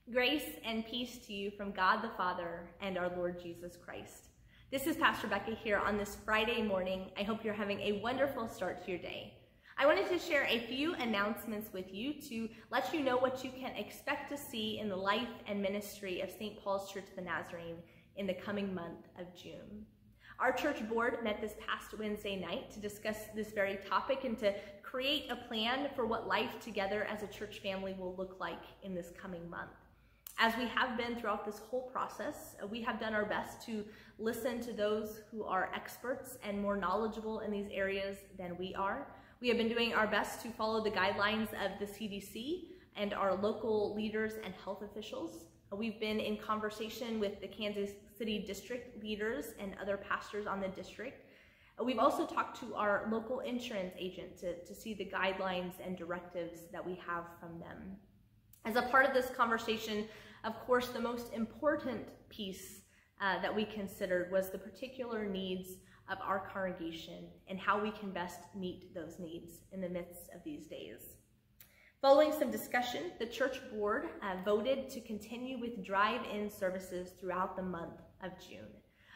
Grace and peace to you from God the Father and our Lord Jesus Christ. This is Pastor Becca here on this Friday morning. I hope you're having a wonderful start to your day. I wanted to share a few announcements with you to let you know what you can expect to see in the life and ministry of St. Paul's Church of the Nazarene in the coming month of June. Our church board met this past Wednesday night to discuss this very topic and to create a plan for what life together as a church family will look like in this coming month. As we have been throughout this whole process, we have done our best to listen to those who are experts and more knowledgeable in these areas than we are. We have been doing our best to follow the guidelines of the CDC and our local leaders and health officials. We've been in conversation with the Kansas City district leaders and other pastors on the district. We've also talked to our local insurance agent to see the guidelines and directives that we have from them. As a part of this conversation, of course, the most important piece that we considered was the particular needs of our congregation and how we can best meet those needs in the midst of these days. Following some discussion, the church board voted to continue with drive-in services throughout the month of June.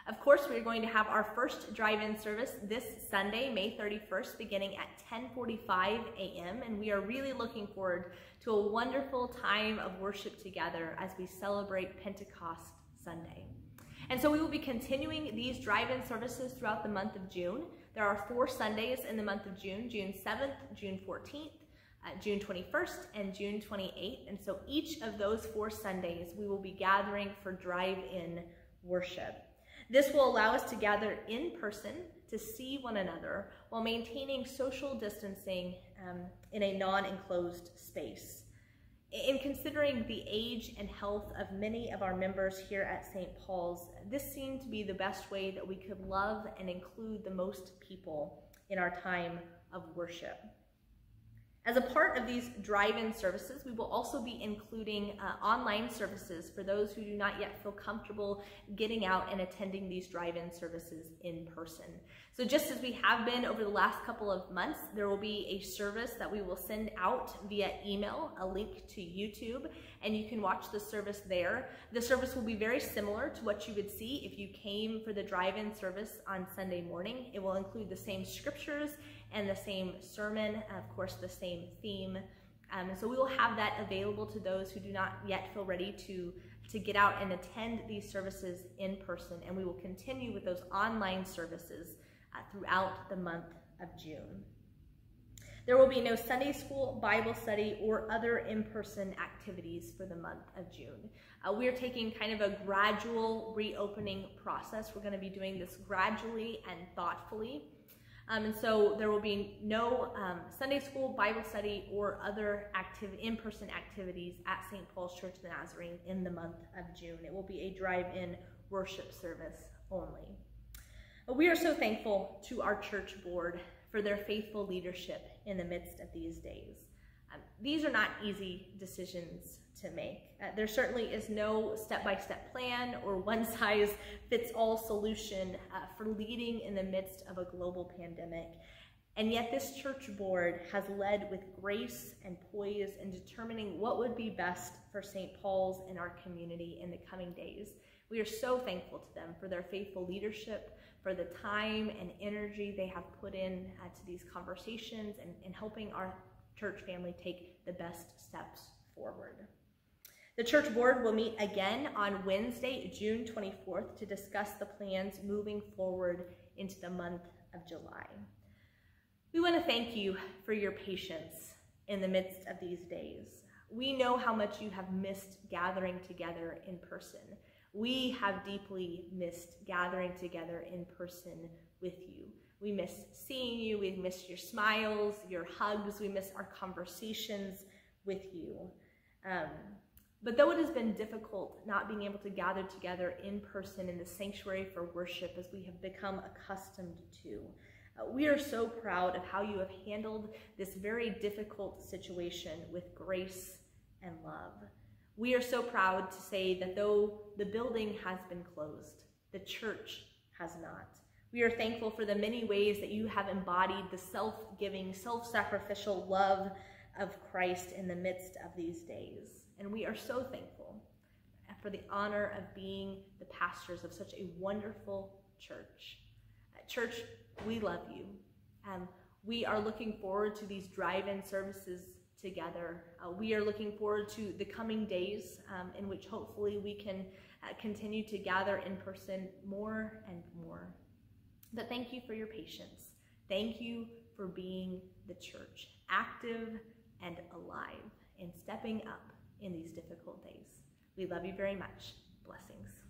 Of course, we're going to have our first drive-in service this Sunday, May 31st, beginning at 10:45 a.m., and we are really looking forward to a wonderful time of worship together as we celebrate Pentecost Sunday. And so we will be continuing these drive-in services throughout the month of June. There are 4 Sundays in the month of June, June 7th, June 14th, June 21st, and June 28th. And so each of those 4 Sundays, we will be gathering for drive-in worship. This will allow us to gather in person to see one another while maintaining social distancing in a non-enclosed space. In considering the age and health of many of our members here at St. Paul's, this seemed to be the best way that we could love and include the most people in our time of worship. As a part of these drive-in services, we will also be including online services for those who do not yet feel comfortable getting out and attending these drive-in services in person. So just as we have been over the last couple of months, there will be a service that we will send out via email, a link to YouTube, and you can watch the service there. The service will be very similar to what you would see if you came for the drive-in service on Sunday morning. It will include the same scriptures and the same sermon, and of course the same theme. And so we will have that available to those who do not yet feel ready to get out and attend these services in person, and we will continue with those online services throughout the month of June. There will be no Sunday school, Bible study, or other in-person activities for the month of June. We are taking kind of a gradual reopening process. We're going to be doing this gradually and thoughtfully. And so there will be no Sunday school, Bible study, or other in-person activities at St. Paul's Church of the Nazarene in the month of June. It will be a drive-in worship service only. We are so thankful to our church board for their faithful leadership in the midst of these days. These are not easy decisions to make. There certainly is no step-by-step plan or one-size-fits-all solution for leading in the midst of a global pandemic. And yet this church board has led with grace and poise in determining what would be best for St. Paul's and our community in the coming days. We are so thankful to them for their faithful leadership, for the time and energy they have put in to these conversations and helping our church family take the best steps forward. The church board will meet again on Wednesday, June 24th, to discuss the plans moving forward into the month of July. We want to thank you for your patience in the midst of these days. We know how much you have missed gathering together in person. We have deeply missed gathering together in person with you. We miss seeing you, we miss your smiles, your hugs, we miss our conversations with you. But though it has been difficult not being able to gather together in person in the sanctuary for worship as we have become accustomed to, we are so proud of how you have handled this very difficult situation with grace and love. We are so proud to say that though the building has been closed, the church has not. We are thankful for the many ways that you have embodied the self-giving, self-sacrificial love of Christ in the midst of these days. and we are so thankful for the honor of being the pastors of such a wonderful church. Church, we love you. We are looking forward to these drive-in services together. We are looking forward to the coming days in which hopefully we can continue to gather in person more and more. But thank you for your patience. Thank you for being the church, active and alive, and stepping up in these difficult days. We love you very much. Blessings.